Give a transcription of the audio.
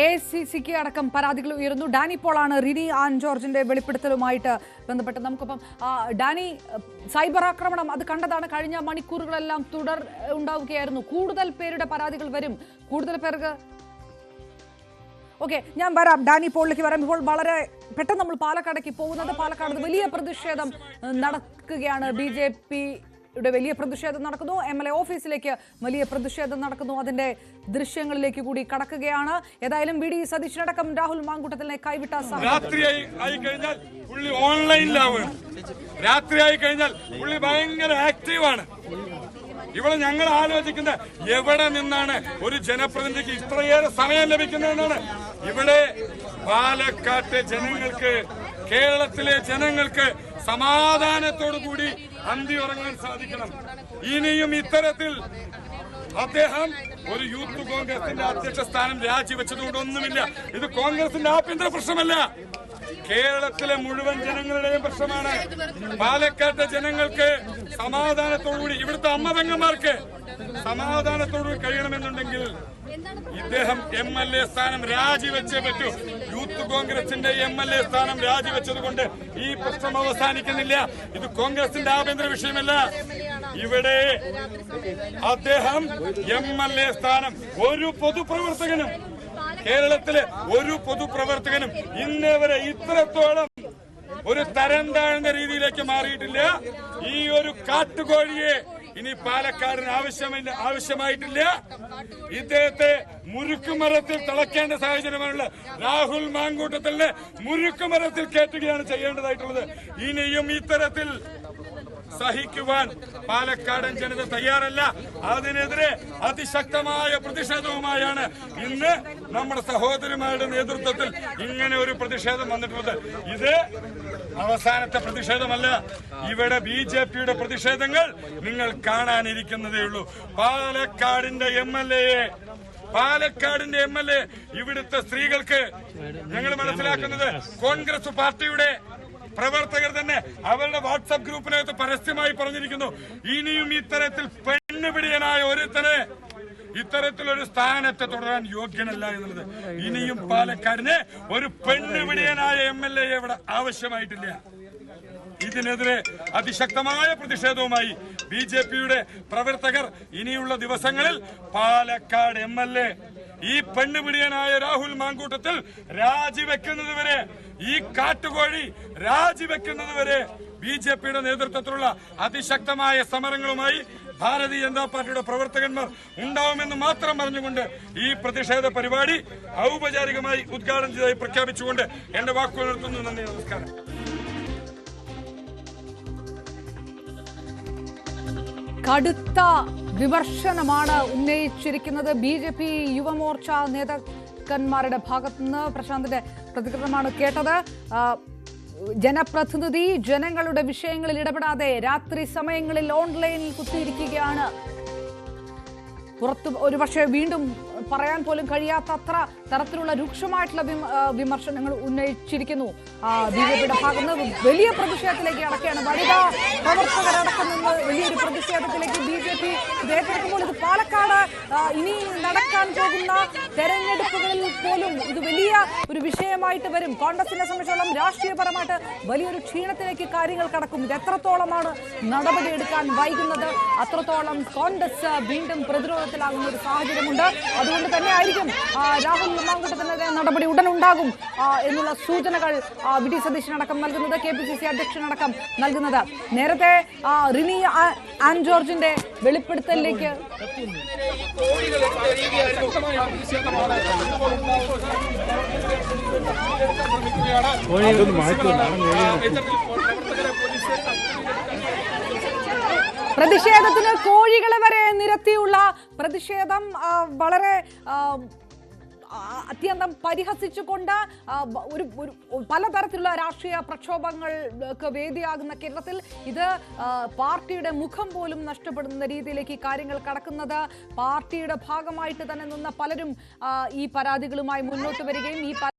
AICC അടക്കം പരാതികൾ ഉയരുന്നു. ഡാനി പോളാണ് റിനി ആൻ ജോർജിന്റെ വെളിപ്പെടുത്തലുമായിട്ട് ബന്ധപ്പെട്ട് നമുക്കൊപ്പം. ഡാനി, സൈബർ ആക്രമണം അത് കണ്ടതാണ്. കഴിഞ്ഞ മണിക്കൂറുകളെല്ലാം തുടർ ഉണ്ടാവുകയായിരുന്നു. കൂടുതൽ പേരുടെ പരാതികൾ വരും. കൂടുതൽ പേർക്ക് ഞാൻ വരാം. ഡാനി പോളിലേക്ക് വരാം. ഇപ്പോൾ വളരെ പെട്ടെന്ന് നമ്മൾ പാലക്കാടേക്ക് പോകുന്നത്. പാലക്കാട് വലിയ പ്രതിഷേധം നടക്കുകയാണ്. BJP വലിയ പ്രതിഷേധം നടക്കുന്നു. MLA ഓഫീസിലേക്ക് വലിയ പ്രതിഷേധം നടക്കുന്നു. അതിന്റെ ദൃശ്യങ്ങളിലേക്ക് കൂടി കടക്കുകയാണ്. ഏതായാലും VD സതീശനടക്കം രാഹുൽ മാങ്കൂട്ടത്തിനെ കൈവിട്ട രാത്രിയായി കഴിഞ്ഞാൽ പുള്ളി ഓൺലൈനിലാവും. രാത്രിയായി കഴിഞ്ഞാൽ പുള്ളി ഭയങ്കര ആക്റ്റീവാണ്. ഇവിടെ ഞങ്ങൾ ആലോചിക്കുന്ന എവിടെ നിന്നാണ് ഒരു ജനപ്രതിനിധിക്ക് ഇത്രയേറെ സമയം ലഭിക്കുന്നതെന്നാണ്. ഇവിടെ പാലക്കാട്ടെ ജനങ്ങൾക്ക്, കേരളത്തിലെ ജനങ്ങൾക്ക് സമാധാനത്തോടു കൂടി അന്തി ഉറങ്ങാൻ സാധിക്കണം. ഇനിയും ഇത്തരത്തിൽ അദ്ദേഹം ഒരു യൂത്ത് കോൺഗ്രസിന്റെ അധ്യക്ഷ സ്ഥാനം രാജിവെച്ചതുകൊണ്ടൊന്നുമില്ല. ഇത് കോൺഗ്രസിന്റെ ആഭ്യന്തര പ്രശ്നമല്ല, കേരളത്തിലെ മുഴുവൻ ജനങ്ങളുടെയും പ്രശ്നമാണ്. പാലക്കാട്ടെ ജനങ്ങൾക്ക് സമാധാനത്തോടുകൂടി, ഇവിടുത്തെ അമ്മപെങ്ങന്മാർക്ക് സമാധാനത്തോടുകൂടി കഴിയണമെന്നുണ്ടെങ്കിൽ ഇദ്ദേഹം MLA സ്ഥാനം രാജിവെച്ചേ പറ്റൂ. യൂത്ത് കോൺഗ്രസിന്റെ MLA സ്ഥാനം രാജിവെച്ചത് കൊണ്ട് ഈ പ്രശ്നം അവസാനിക്കുന്നില്ല. ഇത് കോൺഗ്രസിന്റെ ആഭ്യന്തര വിഷയമല്ല. ഇവിടെ അദ്ദേഹം MLA സ്ഥാനം ഒരു പൊതുപ്രവർത്തകനും, കേരളത്തിലെ ഒരു പൊതുപ്രവർത്തകനും ഇന്നേ വരെ ഇത്രത്തോളം ഒരു തരം താഴ്ന്ന രീതിയിലേക്ക് മാറിയിട്ടില്ല. ഈ ഒരു കാട്ടുകോഴിയെ ഇനി പാലക്കാടിന് ആവശ്യമായിട്ടില്ല. ഇദ്ദേഹത്തെ മുരുക്കുമരത്തിൽ തിളക്കേണ്ട സാഹചര്യമാണുള്ള രാഹുൽ മാങ്കൂട്ടത്തിലെ മുരുക്കുമരത്തിൽ കയറ്റുകയാണ് ചെയ്യേണ്ടതായിട്ടുള്ളത്. ഇനിയും ഇത്തരത്തിൽ സഹിക്കുവാൻ പാലക്കാടൻ ജനത തയ്യാറല്ല. അതിനെതിരെ അതിശക്തമായ പ്രതിഷേധവുമായാണ് ഇന്ന് നമ്മുടെ സഹോദരിമാരുടെ നേതൃത്വത്തിൽ ഇങ്ങനെ ഒരു പ്രതിഷേധം വന്നിട്ടുള്ളത്. ഇത് അവസാനത്തെ പ്രതിഷേധമല്ല. ഇവിടെ BJPയുടെ പ്രതിഷേധങ്ങൾ നിങ്ങൾ കാണാനിരിക്കുന്നതേ ഉള്ളൂ. പാലക്കാടിന്റെ MLA ഇവിടുത്തെ സ്ത്രീകൾക്ക് ഞങ്ങൾ മനസ്സിലാക്കുന്നത് കോൺഗ്രസ് പാർട്ടിയുടെ പ്രവർത്തകർ തന്നെ അവരുടെ വാട്സാപ്പ് ഗ്രൂപ്പിനകത്ത് പരസ്യമായി പറഞ്ഞിരിക്കുന്നു, ഇനിയും ഇത്തരത്തിൽ പെണ്ണുപിടിയനായ ഒരുത്തനെ ഇത്തരത്തിലൊരു സ്ഥാനത്ത് തുടരാൻ യോഗ്യനല്ല എന്നുള്ളത്. ഇനിയും പാലക്കാടിന് ഒരു പെണ്ണുപിടിയനായ MLA ഇവിടെ ആവശ്യമായിട്ടില്ല. ഇതിനെതിരെ അതിശക്തമായ പ്രതിഷേധവുമായി BJPയുടെ പ്രവർത്തകർ ഇനിയുള്ള ദിവസങ്ങളിൽ പാലക്കാട് MLA ഈ പെണ്ണുപിടിയനായ രാഹുൽ മാങ്കൂട്ടത്തിൽ രാജിവെക്കുന്നതുവരെ, ഈ കാട്ടുകോഴി രാജിവെക്കുന്നതുവരെ BJPയുടെ നേതൃത്വത്തിലുള്ള അതിശക്തമായ സമരങ്ങളുമായി ഭാരതീയ ജനതാ പാർട്ടിയുടെ പ്രവർത്തകന്മാർ ഉണ്ടാവുമെന്ന് മാത്രം പറഞ്ഞുകൊണ്ട് ഈ പ്രതിഷേധ പരിപാടി ഔപചാരികമായി ഉദ്ഘാടനം ചെയ്തതായി പ്രഖ്യാപിച്ചുകൊണ്ട് എന്റെ വാക്കുകൾ നിർത്തുന്നു. നന്ദി, നമസ്കാരം. കടുത്ത വിമർശനമാണ് ഉന്നയിച്ചിരിക്കുന്നത് BJP യുവമോർച്ച നേതാക്കന്മാരുടെ ഭാഗത്തുനിന്ന്. പ്രശാന്തിന്റെ പ്രതികരണമാണ് കേട്ടത്. ജനപ്രതിനിധി ജനങ്ങളുടെ വിഷയങ്ങളിൽ ഇടപെടാതെ രാത്രി സമയങ്ങളിൽ ഓൺലൈനിൽ കുത്തിയിരിക്കുകയാണ്. പുറത്ത് ഒരുപക്ഷെ വീണ്ടും പറയാൻ പോലും കഴിയാത്തത്ര തരത്തിലുള്ള രൂക്ഷമായിട്ടുള്ള വിമർശനങ്ങൾ ഉന്നയിച്ചിരിക്കുന്നു. BJPയുടെ ഭാഗത്ത് വലിയ പ്രതിഷേധത്തിലേക്ക് അടക്കുകയാണ്. വനിതാ പ്രവർത്തകരടക്കം നിന്ന് വലിയൊരു പ്രതിഷേധത്തിലേക്ക് BJP ഏറ്റെടുക്കുമ്പോൾ ഇത് പാലക്കാട് ഇനി നടക്കാൻ പോകുന്ന തെരഞ്ഞെടുപ്പുകളിൽ പോലും ഇത് വലിയ ഒരു വിഷയമായിട്ട് വരും. കോൺഗ്രസിനെ സംബന്ധിച്ചോളം രാഷ്ട്രീയപരമായിട്ട് വലിയൊരു ക്ഷീണത്തിലേക്ക് കാര്യങ്ങൾ കടക്കും. ഇത് എത്രത്തോളമാണ് നടപടിയെടുക്കാൻ വൈകുന്നത്, അത്രത്തോളം കോൺഗ്രസ് വീണ്ടും പ്രതിരോധത്തിലാകുന്ന ഒരു സാഹചര്യമുണ്ട്. അതുകൊണ്ട് തന്നെ ആയിരിക്കും രാഹുൽ മാങ്കൂട്ടത്തിനെതിരെ നടപടി ഉടൻ ഉണ്ടാകും എന്നുള്ള സൂചനകൾ VD സതീശനടക്കം നൽകുന്നത്, KPCC അധ്യക്ഷനടക്കം നൽകുന്നത്. നേരത്തെ റിനി ആൻ ജോർജിന്റെ വെളിപ്പെടുത്തലിലേക്ക് പ്രതിഷേധത്തിന് കോഴികളെ വരെ നിരത്തിയുള്ള പ്രതിഷേധം വളരെ അത്യന്തം പരിഹസിച്ചുകൊണ്ട് ഒരു പലതരത്തിലുള്ള രാഷ്ട്രീയ പ്രക്ഷോഭങ്ങൾക്ക് വേദിയാകുന്ന കേരളത്തിൽ ഇത് പാർട്ടിയുടെ മുഖം പോലും നഷ്ടപ്പെടുന്ന രീതിയിലേക്ക് കാര്യങ്ങൾ കടക്കുന്നത്. പാർട്ടിയുടെ ഭാഗമായിട്ട് തന്നെ നിന്ന പലരും ഈ പരാതികളുമായി മുന്നോട്ട് വരികയും ഈ